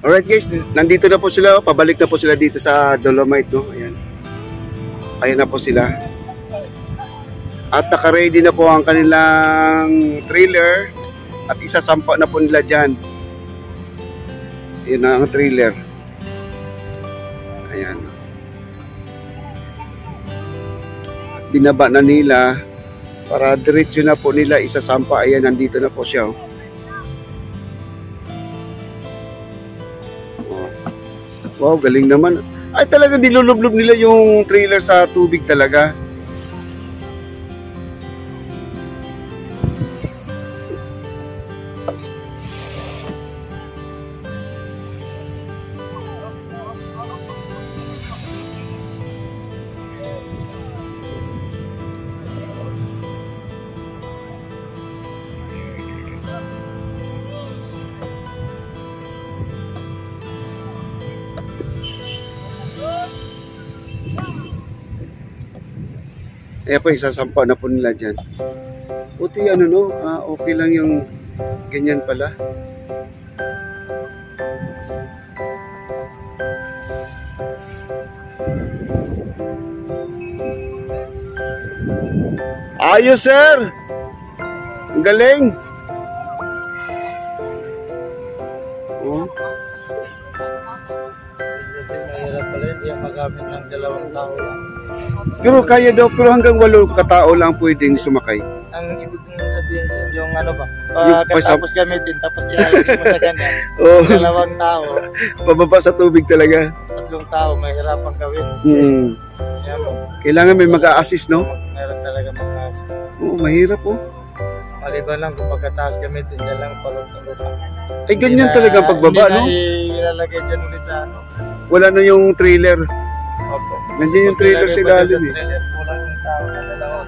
Alright guys, nandito na po sila. Pabalik na po sila dito sa Dolomite, no? Ayan. Ayan na po sila. At naka-ready na po ang kanilang trailer. At isasampa na po nila dyan. Yun na ang trailer. Ayan. Binaba na nila para diretso na po nila isasampa. Ayan, nandito na po siya. Wow, galing naman. Ay, talaga nilulublob nila yung trailer sa tubig talaga. Eh po, isasampa na po nila dyan. Buti ano no, okay lang yung ganyan pala. Ayos sir! Ang galing! Oh. Mahirap pala hindi ang magamit ng 2 tao lang. Pero kaya daw, pero hanggang 8 katao lang pwedeng sumakay. Ang ibig kong sabihin sa yung ano ba, Yung pagkatapos gamitin, tapos ilalagay mo sa ganyan, Oh. 2 tao, Pababa sa tubig talaga. 3 tao, mahirapan gawin. Kaya mo, Kailangan may mag-a-assist, no? meron talaga mag-assist. Oo, mahirap po. Maliban lang kung pagkatapos gamitin, dyan lang palutang-lutang. Ay, ganyan talaga ang pagbaba, no? Hindi na ilalagay dyan ulit sa ano. Wala na yung trailer. Opo. Nandiyan yung trailer sa ilalim eh. Trailer, wala yung tao na 2 o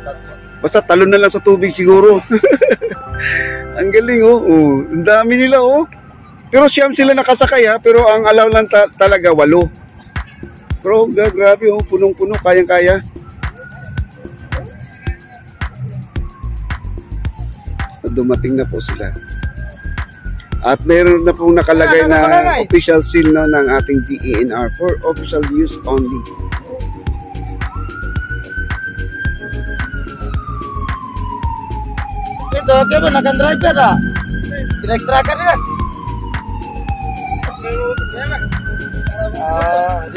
3. Basta talon na lang sa tubig siguro. Ang galing, oh. Oh. Ang dami nila, oh. Pero siyam sila nakasakay, ha. Pero ang allow lang talaga 8. Pero grabe, oh. Punong-puno, kayang-kaya. Dumating na po sila. At meron na pong nakalagay na official seal, no, ng ating DENR for official use only. Ito, okay ba? Nag-drive ka na? In-extra ka na?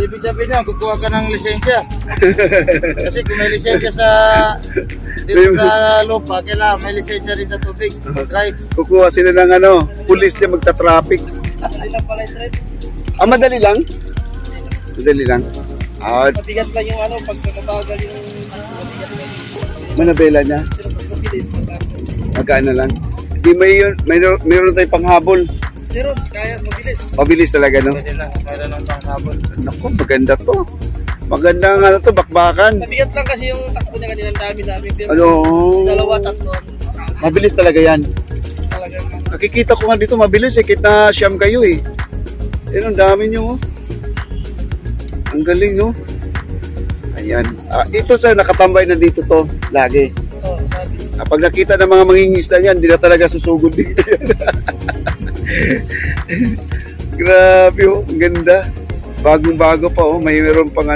Ibig sabihin niya, kukuha ka ng lisensya. Kasi kung may lisensya dito sa lupa, kailangan may lisensya rin sa tubig. Drive. Kukuha sila ng pulis na magta-traffic. Madali lang? Madali lang. Mabigat lang yung pag mabagal yung mabigat lang. Manabela niya? Pero pag mabilis, Magkaan na lang. Di mayroon tayong panghabol. pero kaya mabilis. Mabilis talaga, no? Pwede na, mayroon ng panghabol. Naku, maganda to. Maganda nga to, bakbakan. Mabigat lang kasi yung takbo niya kanina, dami-dami. Pero Ano? 2, 3. Mabilis talaga yan. Talagang Nakikita ko nga dito, mabilis eh. Kita siyam kayo eh. Ang dami nyo, oh. Ang galing, no? Ayan. Ito sa nakatambay na dito to, lagi. sabi. Pag nakita ng mga mangingisda niyan, hindi na talaga susugod dito. Grabe, oh. Ang ganda. Bagong-bago pa, oh. Mayroon pang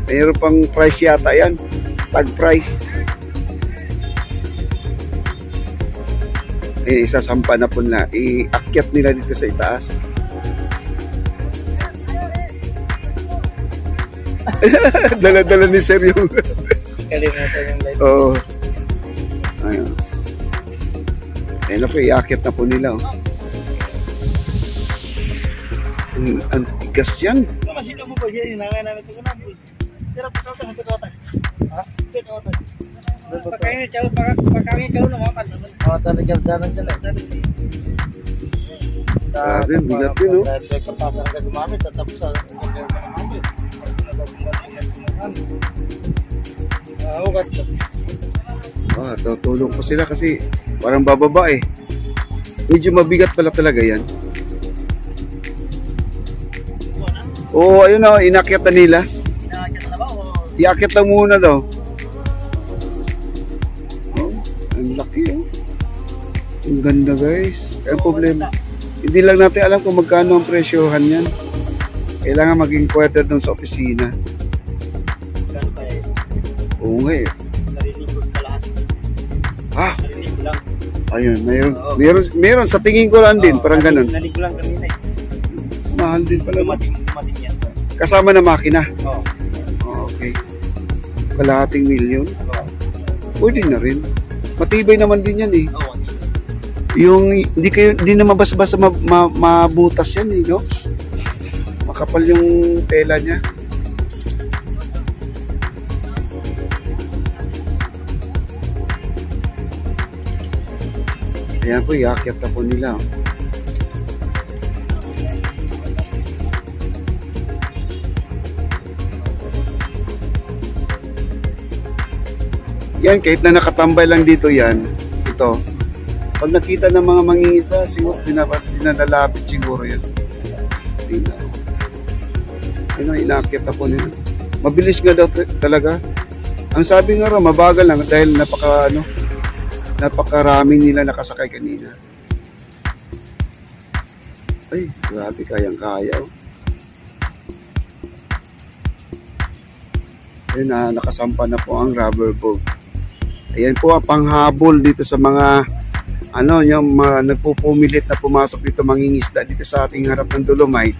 mayroon pang price yata yan. Tag price. Isasampa na po na. Iakyat nila dito sa itaas. Dala-dala ni Sir yung Kalimutan yung light. Oo. Ayun. Ayun na po, iakyat na po nila. Oh. Ang tigas yan. Masito mo ba yan? Hinangay namin ito ko na. Pero pagkautan, pagkautan. Ha? Pagkautan. Pagkangin ka lang makan naman. Talagang sana sila. Grabe, bigat yun, no? Kapasang ka gumamit at tapos sa gumamit. Tutulong po sila kasi parang bababa eh. Medyo mabigat pala talaga yan. Oo, ayun na, inakyat na nila. Inakyat na ba? Iakyat lang muna daw. Oh, ang laki, oh. Ang ganda, guys. Ang problema. Hindi lang natin alam kung magkano ang presyohan yan. Kailangan maging inquire doon sa opisina. Gano'n kaya eh. Oo nga eh. Narinig ko sa lahat. Ah, Narinig ko lang. ayun, meron sa tingin ko lang din, parang ganun. Narinig ko lang kanina eh. Mahal din pala. Dumating yan. Kasama na makina. Oo. Oh, okay. Kalahating milyon. Oo. Pwede na rin. Matibay naman din yan eh. Oo. Yung hindi naman basta-basta mabutas yan eh, no? Makapal yung tela niya. Ayan po, iakyat na po nila. Oh. Yan, kahit na nakatambay lang dito yan, ito. Pag nakita ng mga mangingisda, siguro dinalalapit siguro yan. Tingnan. Ano, inakyat na po nila. Mabilis nga daw talaga. Ang sabi nga raw, mabagal lang dahil napakarami nila nakasakay kanina. Ay, grabe, kayang-kaya. Oh. Ayun na, nakasampa na po ang rubber boat. Ayan po ang panghabol dito sa mga yung mga nagpupumilit na pumasok dito mangingisda dito sa ating harap ng Dolomite.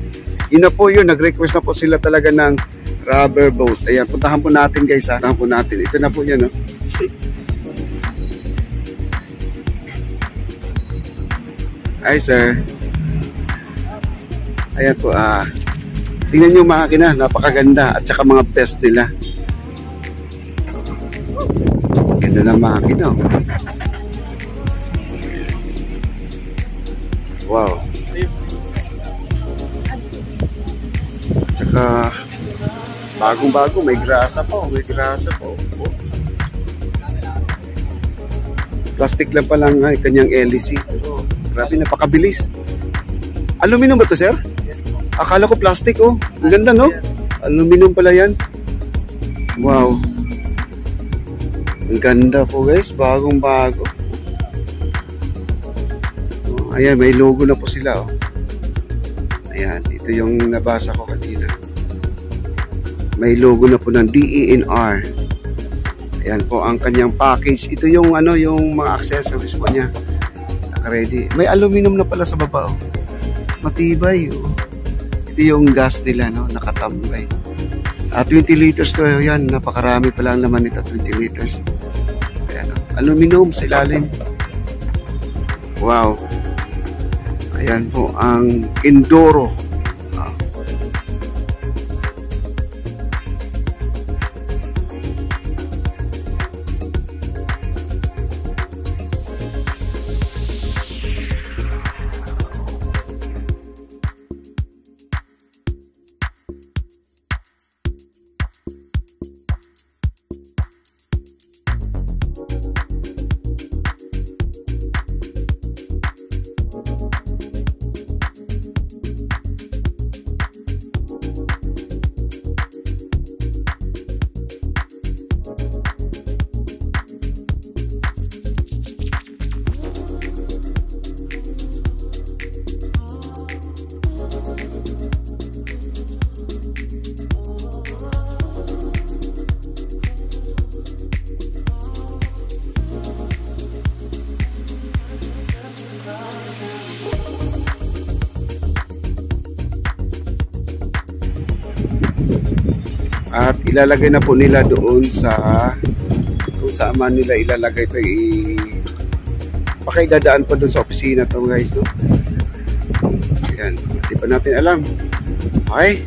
Yun na po yun, nag-request na po sila talaga ng rubber boat. Ayan, puntahan po natin guys ha. Puntahan po natin. Ito na po yan, no? Hi sir. Ayan po, tingnan nyo makina, napakaganda at saka mga best nila. Ganda ng makina. Wow. At saka bagong-bago, may grasa po. Plastic lang pa lang ay kanyang LEC. Grabe, napakabilis. Aluminum ba to, sir? Akala ko plastic, oh. Ang ganda, no? Aluminum pala yan. Wow. Ang ganda po, guys. Bagong-bago. Oh, ayan, may logo na po sila, oh. Ayan, ito yung nabasa ko kanina. May logo na po ng DENR. Ayan po ang kanyang package. Ito yung yung mga accessories po niya. Naka-ready. May aluminum na pala sa baba, oh. Matibay, oh. Ito yung gas nila, no? Nakatambay. 20 liters to, yan. Napakarami pala ang laman nito, 20 liters. Ayan, oh. Aluminum sa ilalim. Wow. Ayan po ang Enduro. At ilalagay na po nila doon sa kung saan man nila ilalagay ito, pakigadaan pa doon sa opisina to guys, no? Ayan, hindi pa natin alam. Okay.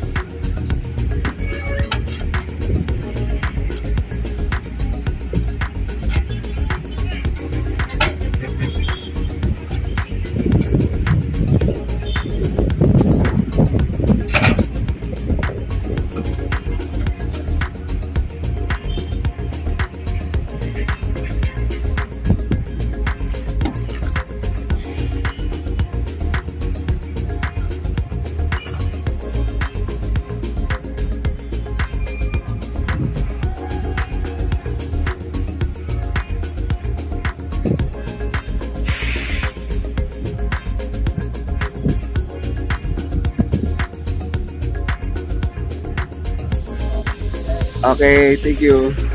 Okay, thank you.